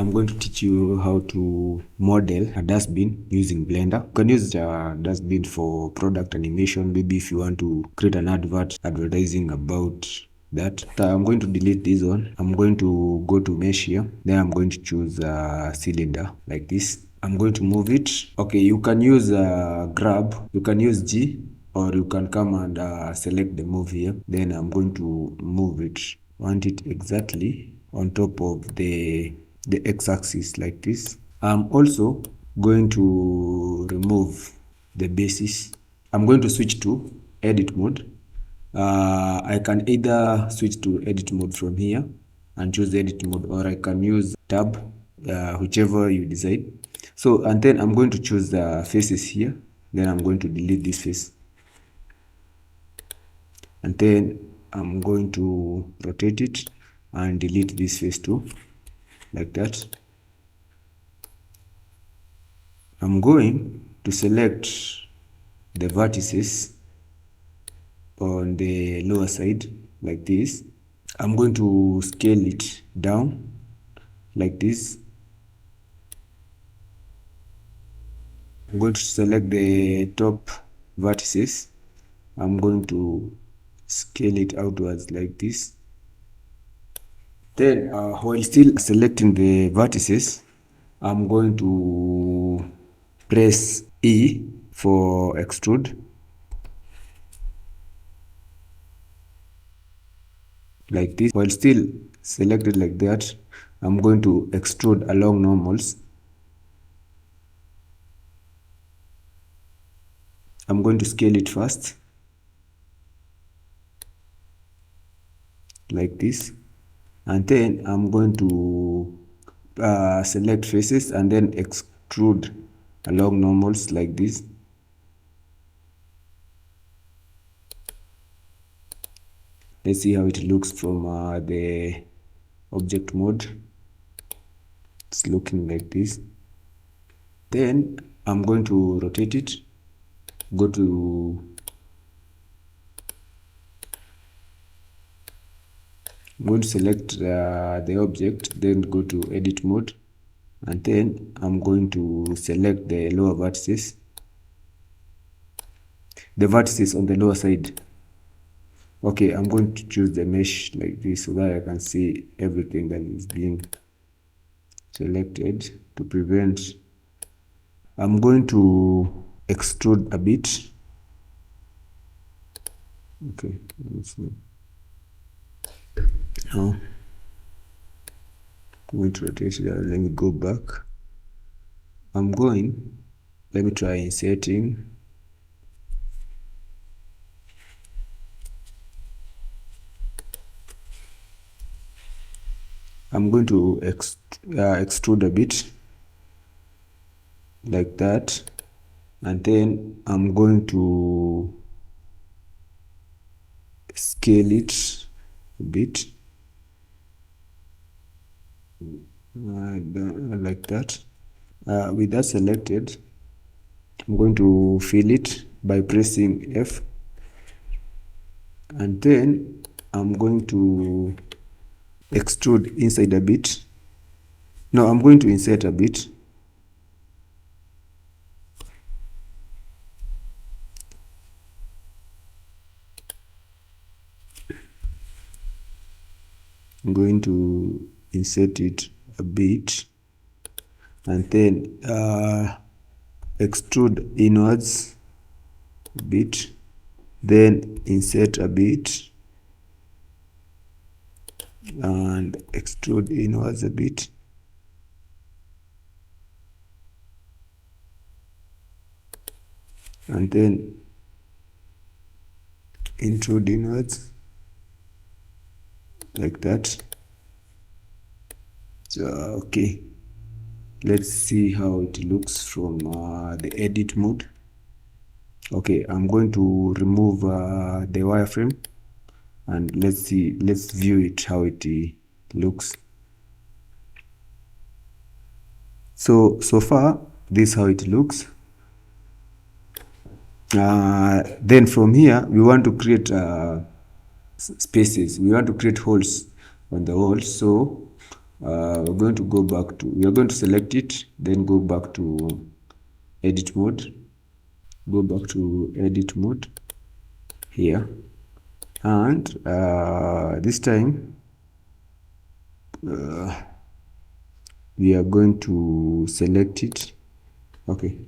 I'm going to teach you how to model a dustbin using Blender. You can use a dustbin for product animation, maybe if you want to create an advert advertising about that. I'm going to delete this one. I'm going to go to mesh here. Then I'm going to choose a cylinder like this. I'm going to move it. Okay, you can use grab. You can use G, or you can come and select the move here. Then I'm going to move it. Want it exactly on top of the x-axis like this. I'm also going to remove the basis. I'm going to switch to edit mode. I can either switch to edit mode from here and choose edit mode, or I can use tab, whichever you decide. So, and then I'm going to choose the faces here. Then I'm going to delete this face. And then I'm going to rotate it and delete this face too, like that. I'm going to select the vertices on the lower side like this. I'm going to scale it down like this. I'm going to select the top vertices. I'm going to scale it outwards like this. Then while still selecting the vertices, I'm going to press E for extrude like this. While still selected like that, I'm going to extrude along normals. I'm going to scale it first like this, and then I'm going to select faces and then extrude along normals like this. Let's see how it looks from the object mode. It's looking like this. Then I'm going to rotate it. I'm going to select the object, then go to edit mode, and then I'm going to select the lower vertices, the vertices on the lower side. Okay, I'm going to choose the mesh like this so that I can see everything that is being selected to prevent. I'm going to extrude a bit. Okay, let's see. Now I'm going to rotate it. Let me go back. Let me try inserting. I'm going to extrude a bit like that, and then I'm going to scale it a bit like that. With that selected, I'm going to fill it by pressing F, and then I'm going to extrude inside a bit. No, I'm going to insert a bit. I'm going to insert it a bit, and then extrude inwards a bit, then insert a bit and extrude inwards a bit, and then intrude inwards like that. So okay, let's see how it looks from the edit mode. Okay, I'm going to remove the wireframe, and let's view it how it looks. So far this is how it looks. Then from here we want to create spaces. We want to create holes on the wall. So we're going to go back to, we are going to select it, then go back to edit mode, here, and this time we are going to select it. Okay,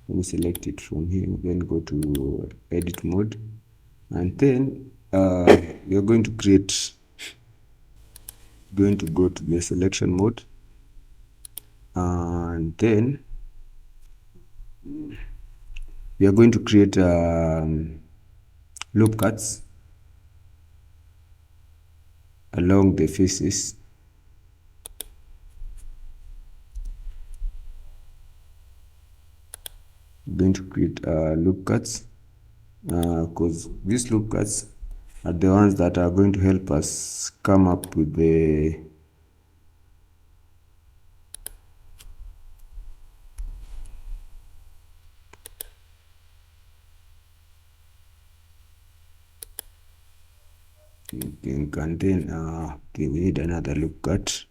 let me select it from here, then go to edit mode, and then we are going to go to the selection mode, and then we are going to create loop cuts along the faces. We're going to create loop cuts because these loop cuts are the ones that are going to help us come up with the and then okay, we need another loop cut.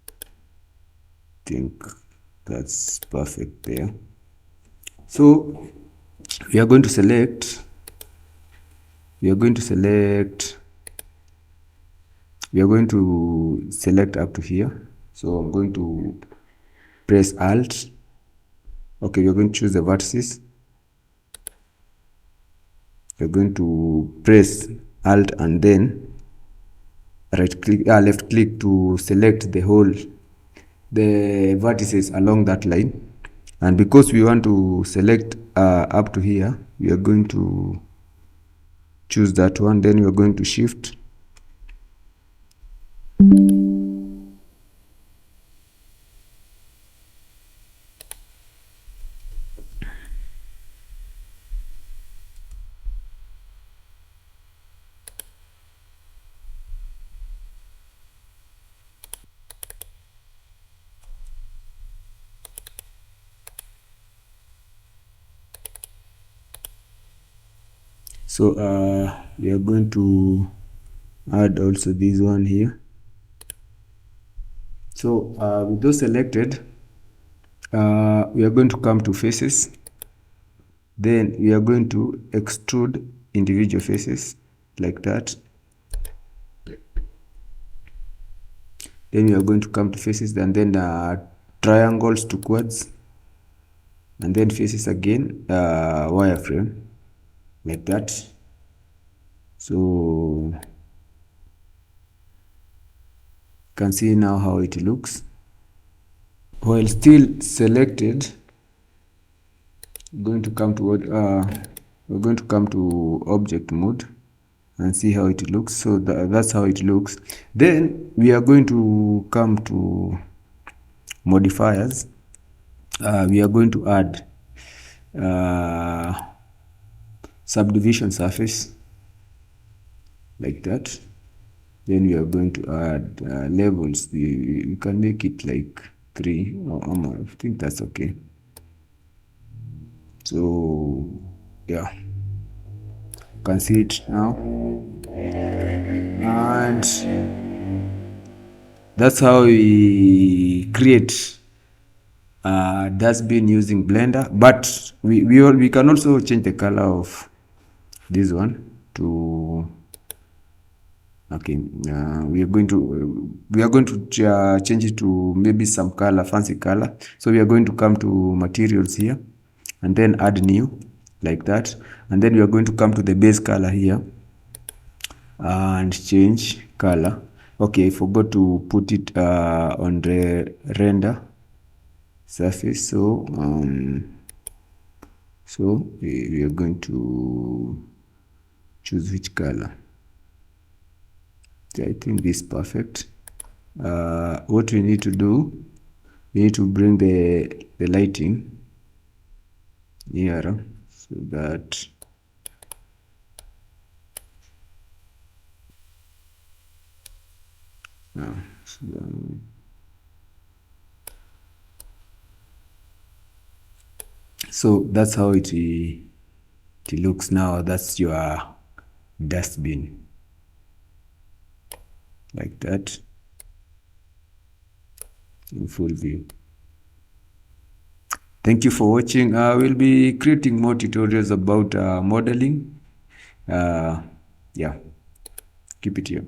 I think that's perfect there. So we are going to select up to here. So I'm going to press Alt. Okay, you're going to choose the vertices. You're going to press Alt and then left click to select the vertices along that line. And because we want to select up to here, we are going to choose that one. Then we are going to shift. So we are going to add also this one here. So with those selected, we are going to come to faces. Then we are going to extrude individual faces like that. Then we are going to come to faces and then triangles to quads, and then faces again, wireframe like that. So you can see now how it looks. While still selected, we're going to come to object mode and see how it looks. So that's how it looks. Then we are going to come to modifiers. We are going to add subdivision surface like that. Then we are going to add levels. We can make it like 3 or more. I think that's okay. So yeah, you can see it now, and that's how we create dustbin using Blender. But we can also change the color of this one to okay. We are going to change it to maybe some color, fancy color. So we are going to come to materials here and then add new like that, and then we are going to come to the base color here and change color. Okay, I forgot to put it on the render surface. So we are going to choose which color. I think this is perfect. What we need to do, we need to bring the lighting here so that so that's how it looks now. That's your dustbin like that. in full view. Thank you for watching. We'll be creating more tutorials about modeling. Yeah, keep it here.